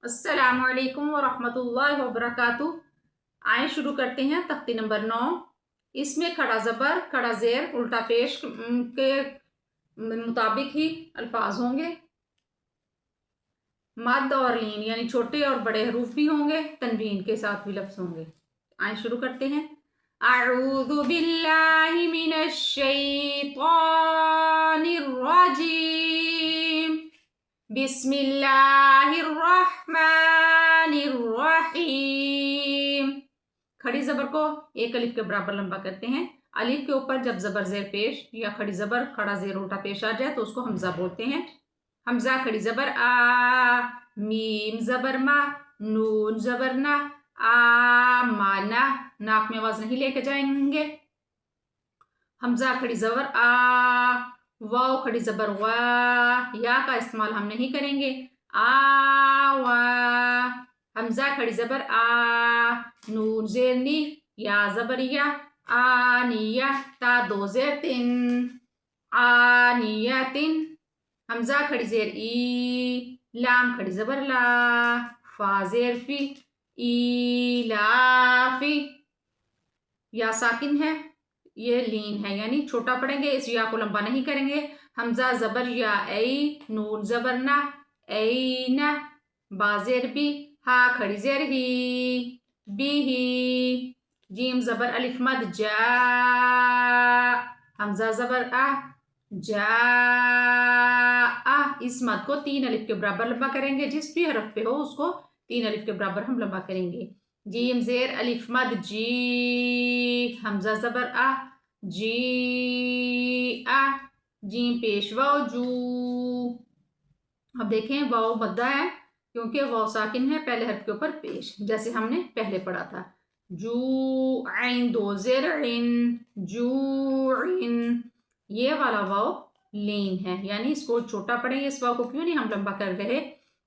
السلام علیکم ورحمۃ اللہ وبرکاتہ۔ آئیں شروع کرتے ہیں تختی نمبر 9۔ اس میں کھڑا زبر، کھڑا زیر، الٹا پیش کے مطابق ہی الفاظ ہوں گے۔ مد اور لین یعنی چھوٹے اور بڑے حروف بھی ہوں گے، تنوین کے ساتھ بھی لفظ ہوں گے۔ آئیں شروع کرتے ہیں۔ اعوذ باللہ من الشیطان الرجیم، بسم اللہ الرحمن الرحیم۔ کھڑی زبر کو ایک الف کے برابر لمبا کرتے ہیں۔ الف کے اوپر جب زبر زیر پیش یا کھڑی زبر کھڑا زیر الٹا پیش آ جائے تو اس کو حمزہ بولتے ہیں۔ حمزہ کھڑی زبر آ، میم زبر ما، نون زبر نا، آ مانا، ناک میں آواز نہیں لے کے جائیں گے۔ حمزہ کھڑی زبر آ، واو کھڑی زبر وا، یا کا استعمال ہم نہیں کریں گے۔ آوا، حمزہ کھڑی زبر آ، نون زیر نی، یا زبر یا، آنیہ، تا دو زیر تن، آنیتن۔ حمزہ کھڑی زیر ای، لام کھڑی زبر لا، فا زیر فی، ایلافی۔ یا ساکن ہے، یہ لین ہے یعنی چھوٹا پڑھیں گے، اس یا کو لمبا نہیں کریں گے۔ حمزہ زبر یا ای، نون زبر نا، اینا، با زیر بی، ہا کھڑی زیر ہی، بی ہی۔ جیم زبر الف مد جا، حمزہ زبر آ، جا آ۔ اس مد کو 3 الف کے برابر لمبا کریں گے، جس بھی حرف پہ ہو اس کو 3 الف کے برابر ہم لمبا کریں گے۔ جیم زیر الف مد جی، حمزہ زبر آ، جی آ۔ جیم پیش واو جو۔ اب دیکھیں واو مدہ ہے کیونکہ واو ساکن ہے پہلے حرف کے اوپر پیش، جیسے ہم نے پہلے پڑھا تھا۔ جو عین دو زیر عین، جو عین۔ یہ والا واو لین ہے یعنی اس کو چھوٹا پڑھیں گے۔ اس واو کو کیوں نہیں ہم لمبا کر رہے؟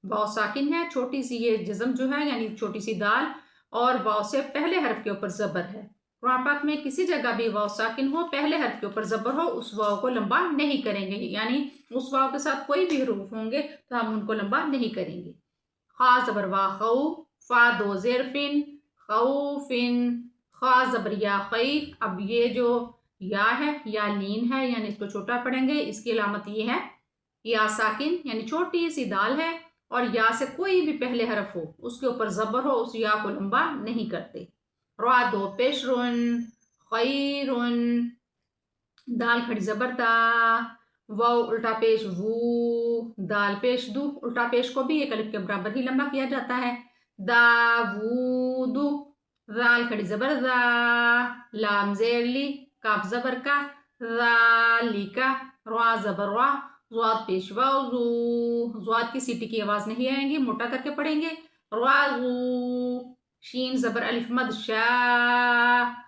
واو ساکن ہے، چھوٹی سی یہ جزم جو ہے یعنی چھوٹی سی دال، اور واو سے پہلے حرف کے اوپر زبر ہے۔ قرآن پاک میں کسی جگہ بھی واو ساکن ہو، پہلے حرف کے اوپر زبر ہو، اس واو کو لمبا نہیں کریں گے، یعنی اس واو کے ساتھ کوئی بھی حروف ہوں گے تو ہم ان کو لمبا نہیں کریں گے۔ خا زبر وا خو، فا دو زیر فن، خوفن۔ خا زبر یا خی، اب یہ جو یا ہے یا لین ہے یعنی اس کو چھوٹا پڑھیں گے، اس کی علامت یہ ہے یا ساکن یعنی چھوٹی سی دال ہے اور یا سے کوئی بھی پہلے حرف ہو اس کے اوپر زبر ہو، اس یا کو لمبا نہیں کرتے۔ را دو پیش رن، خیرن، دال کھڑی زبر تا، واو الٹا پیش وو، دال پیش دو، الٹا پیش کو بھی ایک الف کے برابر ہی لمبا کیا جاتا ہے۔ داوودو، رال کھڑی زبر را، لام زیر لی، کاف زبر کا، ذالکا، را زبر را، ضاد پیش واو زو، ضاد کی سیٹی کی آواز نہیں آئیں گی، موٹا کر کے پڑھیں گے۔ راغو، شین زبر الف مد شا،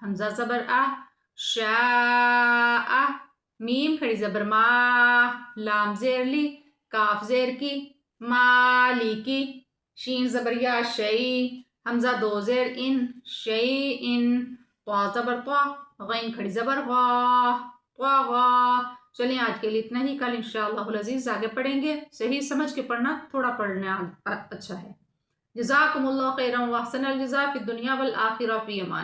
حمزہ زبر آ، شاء۔ میم کھڑی زبر ما، لام زیر لی، کاف زیر کی، مالکی۔ شین زبر یا شئی، حمزہ دو زیر ان، شیئن۔ طا زبر طا، غین کھڑی زبر غا، طغا۔ چلیں آج کے لیے اتنا ہی، کل انشاءاللہ العزیز آگے پڑھیں گے۔ صحیح سمجھ کے پڑھنا، تھوڑا پڑھنا اچھا ہے۔ جزاکم اللہ خیرا واحسن الجزاء فی الدنیا والآخرہ، فی امان۔